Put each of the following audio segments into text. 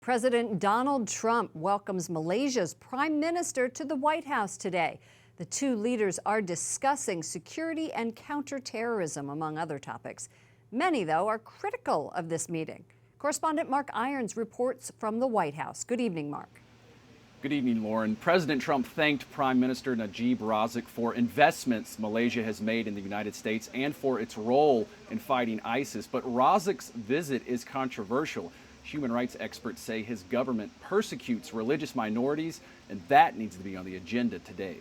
President Donald Trump welcomes Malaysia's prime minister to the White House today. The two leaders are discussing security and counterterrorism, among other topics. Many, though, are critical of this meeting. Correspondent Mark Irons reports from the White House. Good evening, Mark. Good evening, Lauren. President Trump thanked Prime Minister Najib Razak for investments Malaysia has made in the United States and for its role in fighting ISIS. But Razak's visit is controversial. Human rights experts say his government persecutes religious minorities, and that needs to be on the agenda today.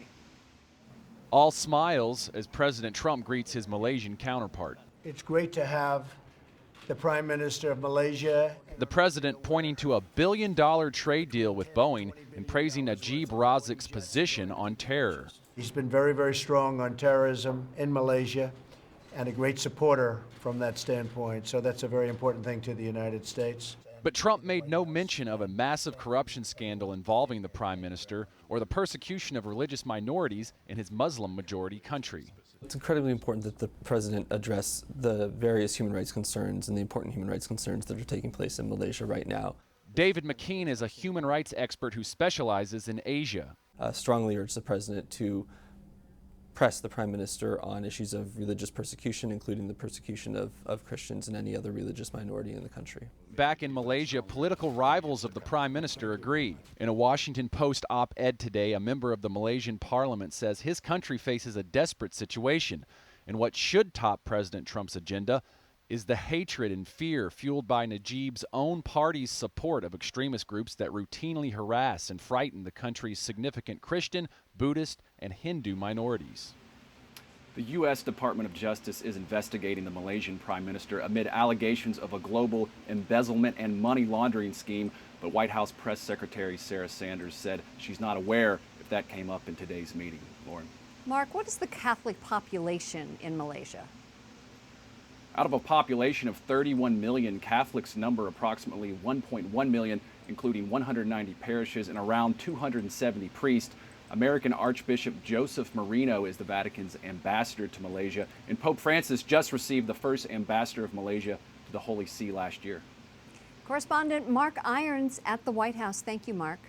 All smiles as President Trump greets his Malaysian counterpart. It's great to have the Prime Minister of Malaysia. The president pointing to a $1 billion trade deal with Boeing and praising Najib Razak's position on terror. He's been very, very strong on terrorism in Malaysia and a great supporter from that standpoint. So that's a very important thing to the United States. But Trump made no mention of a massive corruption scandal involving the prime minister or the persecution of religious minorities in his Muslim-majority country. It's incredibly important that the president address the various human rights concerns and the important human rights concerns that are taking place in Malaysia right now. David McKean is a human rights expert who specializes in Asia. Strongly urge the president to press the prime minister on issues of religious persecution, including the persecution of Christians and any other religious minority in the country. Back in Malaysia, political rivals of the prime minister agree. In a Washington Post op-ed today, a member of the Malaysian parliament says his country faces a desperate situation, and what should top President Trump's agenda is the hatred and fear fueled by Najib's own party's support of extremist groups that routinely harass and frighten the country's significant Christian, Buddhist, and Hindu minorities. The U.S. Department of Justice is investigating the Malaysian Prime Minister amid allegations of a global embezzlement and money laundering scheme, but White House Press Secretary Sarah Sanders said she's not aware if that came up in today's meeting. Lauren. Mark, what is the Catholic population in Malaysia? Out of a population of 31 million, Catholics number approximately 1.1 million, including 190 parishes and around 270 priests. American Archbishop Joseph Marino is the Vatican's ambassador to Malaysia, and Pope Francis just received the first ambassador of Malaysia to the Holy See last year. Correspondent Mark Irons at the White House. Thank you, Mark.